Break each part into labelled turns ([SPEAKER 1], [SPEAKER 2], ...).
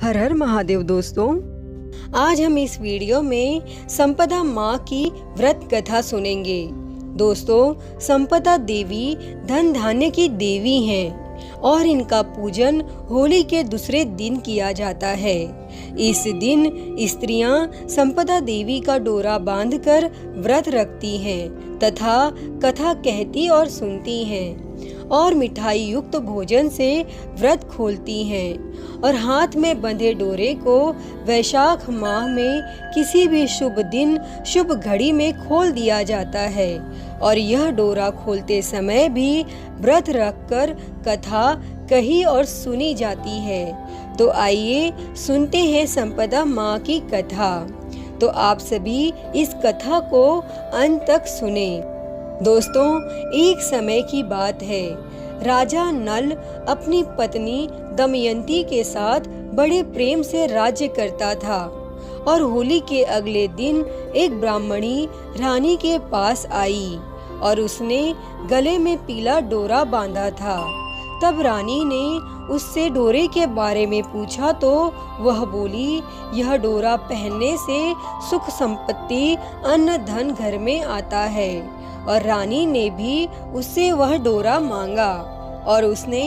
[SPEAKER 1] हर हर महादेव दोस्तों, आज हम इस वीडियो में संपदा माँ की व्रत कथा सुनेंगे। दोस्तों, संपदा देवी धन धान्य की देवी हैं और इनका पूजन होली के दूसरे दिन किया जाता है। इस दिन स्त्रियां संपदा देवी का डोरा बांधकर व्रत रखती हैं तथा कथा कहती और सुनती हैं और मिठाई युक्त भोजन से व्रत खोलती हैं और हाथ में बंधे डोरे को वैशाख माह में किसी भी शुभ दिन शुभ घड़ी में खोल दिया जाता है और यह डोरा खोलते समय भी व्रत रखकर कथा कही और सुनी जाती है। तो आइए सुनते हैं संपदा माँ की कथा। तो आप सभी इस कथा को अंत तक सुने। दोस्तों, एक समय की बात है। राजा नल अपनी पत्नी दमयंती के साथ बड़े प्रेम से राज्य करता था और होली के अगले दिन एक ब्राह्मणी रानी के पास आई और उसने गले में पीला डोरा बांधा था। तब रानी ने उससे डोरे के बारे में पूछा तो वह बोली, यह डोरा पहनने से सुख संपत्ति अन्न धन घर में आता है। और रानी ने भी उससे वह डोरा मांगा और उसने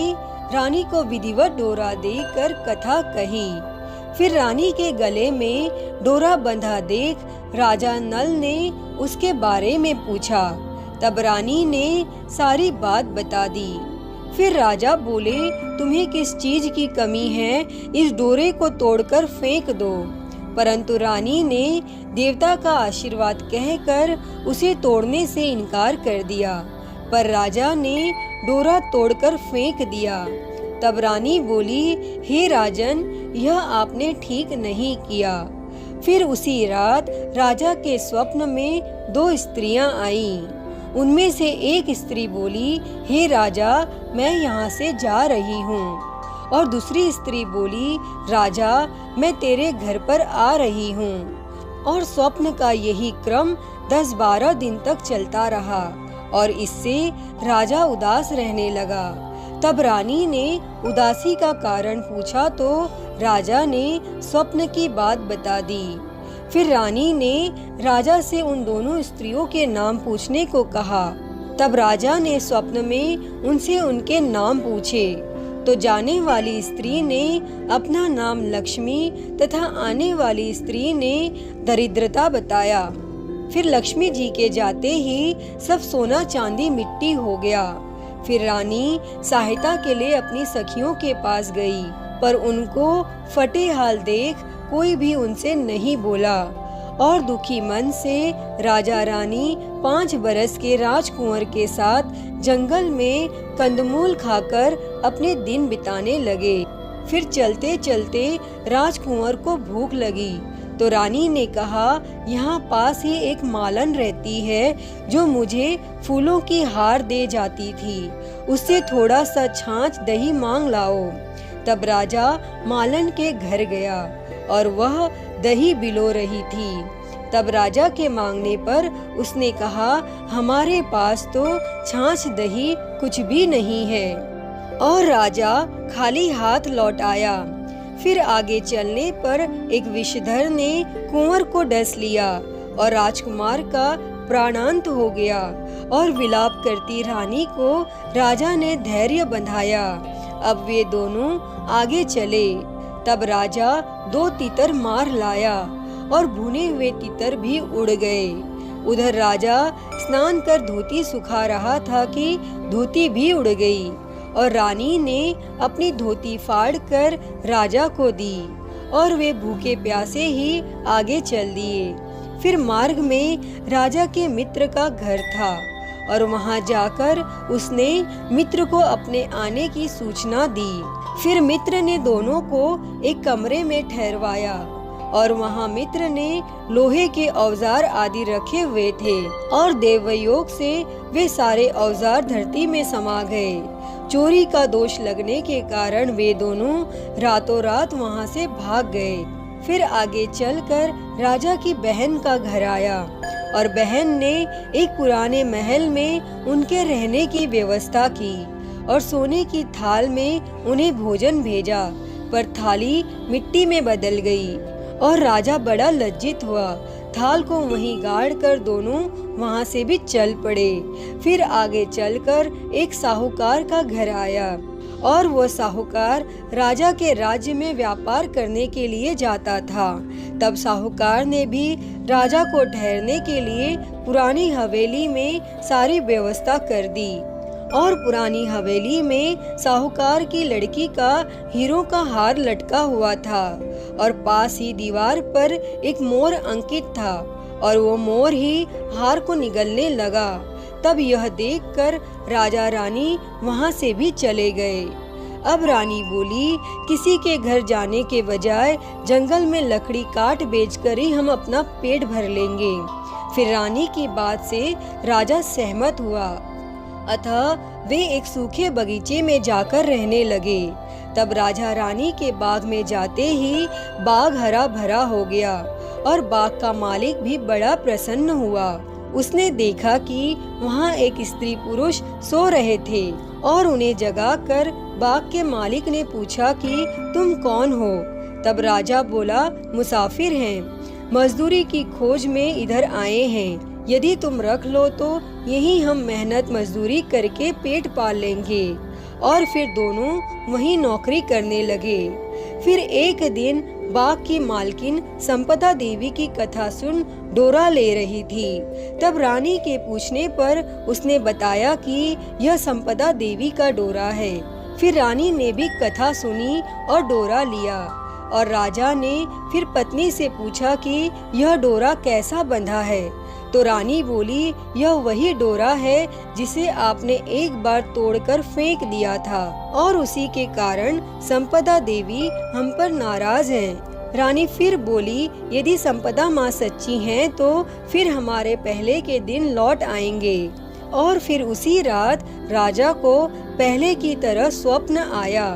[SPEAKER 1] रानी को विधिवत डोरा देकर कथा कही। फिर रानी के गले में डोरा बंधा देख राजा नल ने उसके बारे में पूछा। तब रानी ने सारी बात बता दी। फिर राजा बोले, तुम्हें किस चीज की कमी है, इस डोरे को तोड़कर फेंक दो। परंतु रानी ने देवता का आशीर्वाद कहकर उसे तोड़ने से इनकार कर दिया, पर राजा ने डोरा तोड़कर फेंक दिया। तब रानी बोली, हे राजन, यह आपने ठीक नहीं किया। फिर उसी रात राजा के स्वप्न में दो स्त्रियां आईं। उनमें से एक स्त्री बोली, हे राजा, मैं यहाँ से जा रही हूँ। और दूसरी स्त्री बोली, राजा, मैं तेरे घर पर आ रही हूँ। और स्वप्न का यही क्रम 10-12 दिन तक चलता रहा और इससे राजा उदास रहने लगा। तब रानी ने उदासी का कारण पूछा तो राजा ने स्वप्न की बात बता दी। फिर रानी ने राजा से उन दोनों स्त्रियों के नाम पूछने को कहा। तब राजा ने स्वप्न में उनसे उनके नाम पूछे तो जाने वाली स्त्री ने अपना नाम लक्ष्मी तथा आने वाली स्त्री ने दरिद्रता बताया। फिर लक्ष्मी जी के जाते ही सब सोना चांदी मिट्टी हो गया। फिर रानी सहायता के लिए अपनी सखियों के पास गई, पर उनको फटे हाल देख कोई भी उनसे नहीं बोला और दुखी मन से राजा रानी 5 बरस के राजकुंवर के साथ जंगल में कंदमूल खाकर अपने दिन बिताने लगे। फिर चलते चलते राजकुंवर को भूख लगी तो रानी ने कहा, यहाँ पास ही एक मालन रहती है जो मुझे फूलों की हार दे जाती थी, उससे थोड़ा सा छाछ दही मांग लाओ। तब राजा मालन के घर गया और वह दही बिलो रही थी। तब राजा के मांगने पर उसने कहा, हमारे पास तो छाछ दही कुछ भी नहीं है। और राजा खाली हाथ लौट आया। फिर आगे चलने पर एक विषधर ने कुंवर को डस लिया और राजकुमार का प्राणांत हो गया। और विलाप करती रानी को राजा ने धैर्य बंधाया। अब वे दोनों आगे चले। तब राजा 2 तीतर मार लाया और भुने हुए तीतर भी उड़ गए। उधर राजा स्नान कर धोती सुखा रहा था कि धोती भी उड़ गई और रानी ने अपनी धोती फाड़ कर राजा को दी और वे भूखे प्यासे ही आगे चल दिए। फिर मार्ग में राजा के मित्र का घर था और वहां जाकर उसने मित्र को अपने आने की सूचना दी। फिर मित्र ने दोनों को एक कमरे में ठहरवाया और वहां मित्र ने लोहे के औजार आदि रखे हुए थे और देवयोग से वे सारे औजार धरती में समा गए। चोरी का दोष लगने के कारण वे दोनों रातों रात वहां से भाग गए। फिर आगे चलकर राजा की बहन का घर आया और बहन ने एक पुराने महल में उनके रहने की व्यवस्था की और सोने की थाल में उन्हें भोजन भेजा। पर थाली मिट्टी में बदल गई और राजा बड़ा लज्जित हुआ। थाल को वहीं गाड़ कर दोनों वहां से भी चल पड़े। फिर आगे चलकर एक साहूकार का घर आया और वो साहूकार राजा के राज्य में व्यापार करने के लिए जाता था। तब साहूकार ने भी राजा को ठहरने के लिए पुरानी हवेली में सारी व्यवस्था कर दी और पुरानी हवेली में साहूकार की लड़की का हीरों का हार लटका हुआ था और पास ही दीवार पर एक मोर अंकित था और वो मोर ही हार को निगलने लगा। तब यह देखकर राजा रानी वहां से भी चले गए। अब रानी बोली, किसी के घर जाने के बजाय जंगल में लकड़ी काट बेचकर ही हम अपना पेट भर लेंगे। फिर रानी की बात से राजा सहमत हुआ, अतः वे एक सूखे बगीचे में जाकर रहने लगे। तब राजा रानी के बाग में जाते ही बाग हरा भरा हो गया और बाग का मालिक भी बड़ा प्रसन्न हुआ। उसने देखा कि वहाँ एक स्त्री पुरुष सो रहे थे और उन्हें जगाकर बाग के मालिक ने पूछा कि तुम कौन हो? तब राजा बोला, मुसाफिर हैं, मजदूरी की खोज में इधर आए हैं। यदि तुम रख लो तो यहीं हम मेहनत मजदूरी करके पेट पाल लेंगे। और फिर दोनों वहीं नौकरी करने लगे। फिर एक दिन बाग की मालकिन संपदा देवी की कथा सुन डोरा ले रही थी। तब रानी के पूछने पर उसने बताया कि यह संपदा देवी का डोरा है। फिर रानी ने भी कथा सुनी और डोरा लिया और राजा ने फिर पत्नी से पूछा कि यह डोरा कैसा बंधा है? तो रानी बोली, यह वही डोरा है जिसे आपने एक बार तोड़कर फेंक दिया था और उसी के कारण संपदा देवी हम पर नाराज हैं। रानी फिर बोली, यदि संपदा माँ सच्ची हैं तो फिर हमारे पहले के दिन लौट आएंगे। और फिर उसी रात राजा को पहले की तरह स्वप्न आया।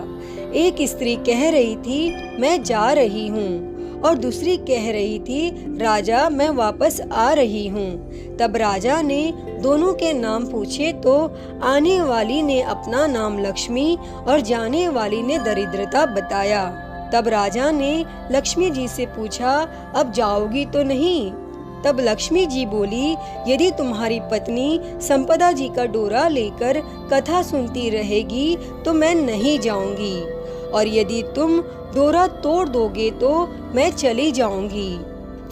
[SPEAKER 1] एक स्त्री कह रही थी, मैं जा रही हूँ, और दूसरी कह रही थी, राजा मैं वापस आ रही हूँ। तब राजा ने दोनों के नाम पूछे तो आने वाली ने अपना नाम लक्ष्मी और जाने वाली ने दरिद्रता बताया। तब राजा ने लक्ष्मी जी से पूछा, अब जाओगी तो नहीं? तब लक्ष्मी जी बोली, यदि तुम्हारी पत्नी संपदा जी का डोरा लेकर कथा सुनती रहेगी तो मैं नहीं जाऊंगी, और यदि तुम डोरा तोड़ दोगे तो मैं चली जाऊंगी।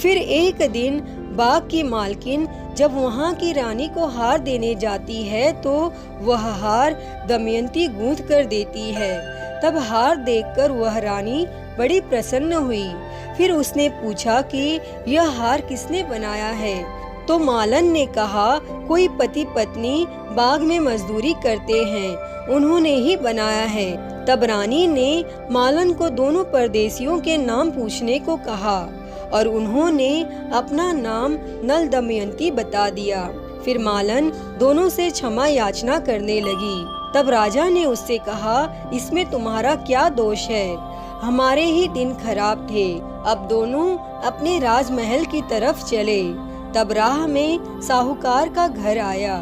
[SPEAKER 1] फिर एक दिन बाग की मालकिन जब वहाँ की रानी को हार देने जाती है तो वह हार दमयंती गूंथ कर देती है। तब हार देखकर वह रानी बड़ी प्रसन्न हुई। फिर उसने पूछा कि यह हार किसने बनाया है? तो मालन ने कहा, कोई पति पत्नी बाग में मजदूरी करते हैं, उन्होंने ही बनाया है। तब रानी ने मालन को दोनों परदेसियों के नाम पूछने को कहा और उन्होंने अपना नाम नल दमयंती बता दिया। फिर मालन दोनों से क्षमा याचना करने लगी। तब राजा ने उससे कहा, इसमें तुम्हारा क्या दोष है? हमारे ही दिन खराब थे, अब दोनों अपने राजमहल की तरफ चले। तब राह में साहूकार का घर आया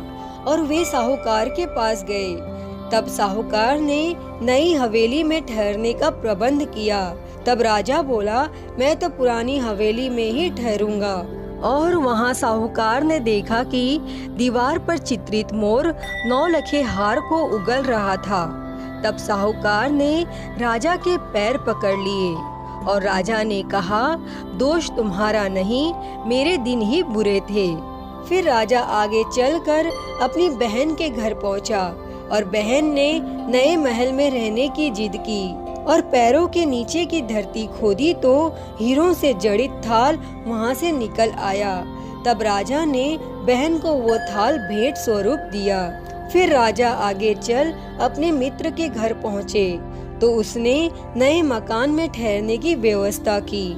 [SPEAKER 1] और वे साहूकार के पास गए। तब साहूकार ने नई हवेली में ठहरने का प्रबंध किया। तब राजा बोला, मैं तो पुरानी हवेली में ही ठहरूंगा। और वहाँ साहूकार ने देखा कि दीवार पर चित्रित मोर 9 लखे हार को उगल रहा था। तब साहूकार ने राजा के पैर पकड़ लिए और राजा ने कहा, दोष तुम्हारा नहीं, मेरे दिन ही बुरे थे। फिर राजा आगे चलकर अपनी बहन के घर पहुंचा और बहन ने नए महल में रहने की जिद की और पैरों के नीचे की धरती खोदी तो हीरों से जड़ित थाल वहां से निकल आया। तब राजा ने बहन को वो थाल भेंट स्वरूप दिया। फिर राजा आगे चल अपने मित्र के घर पहुँचे तो उसने नए मकान में ठहरने की व्यवस्था की,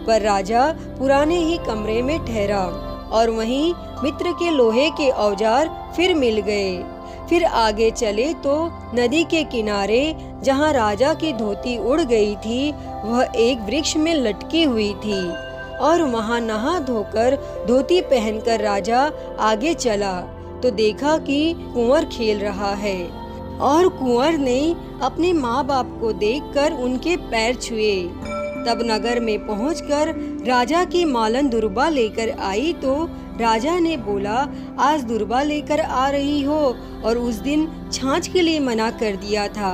[SPEAKER 1] पर राजा पुराने ही कमरे में ठहरा और वहीं मित्र के लोहे के औजार फिर मिल गए। फिर आगे चले तो नदी के किनारे जहाँ राजा की धोती उड़ गई थी वह एक वृक्ष में लटकी हुई थी और वहाँ नहा धोकर धोती पहनकर राजा आगे चला तो देखा कि कुंवर खेल रहा है और कुंवर ने अपने माँ बाप को देखकर उनके पैर छुए। तब नगर में पहुंचकर राजा की मालन दुर्बा लेकर आई तो राजा ने बोला, आज दुर्बा लेकर आ रही हो और उस दिन छाछ के लिए मना कर दिया था।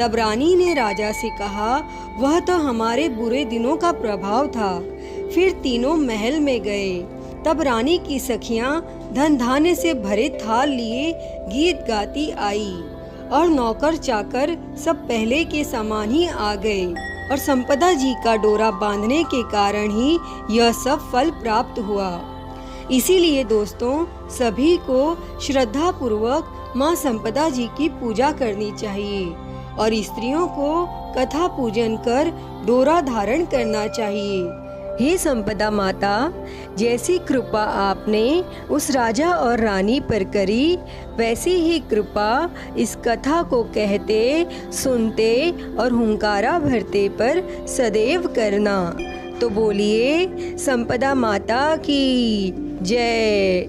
[SPEAKER 1] तब रानी ने राजा से कहा, वह तो हमारे बुरे दिनों का प्रभाव था। फिर तीनों महल में गए। तब रानी की सखियां धन धान्य से भरे थाल लिए गीत गाती आई और नौकर चाकर सब पहले के समान ही आ गए और संपदा जी का डोरा बांधने के कारण ही यह सब फल प्राप्त हुआ। इसीलिए दोस्तों, सभी को श्रद्धा पूर्वक माँ संपदा जी की पूजा करनी चाहिए और स्त्रियों को कथा पूजन कर डोरा धारण करना चाहिए। हे संपदा माता, जैसी कृपा आपने उस राजा और रानी पर करी, वैसी ही कृपा इस कथा को कहते, सुनते और हुंकारा भरते पर सदैव करना। तो बोलिए संपदा माता की जय।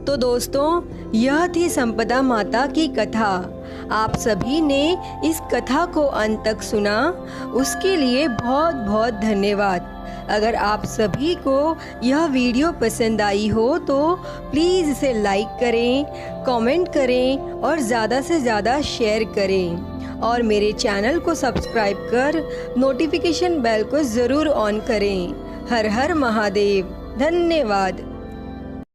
[SPEAKER 1] तो दोस्तों, यह थी संपदा माता की कथा। आप सभी ने इस कथा को अंत तक सुना, उसके लिए बहुत बहुत धन्यवाद। अगर आप सभी को यह वीडियो पसंद आई हो तो प्लीज़ इसे लाइक करें, कमेंट करें और ज़्यादा से ज़्यादा शेयर करें और मेरे चैनल को सब्सक्राइब कर नोटिफिकेशन बेल को ज़रूर ऑन करें। हर हर महादेव। धन्यवाद।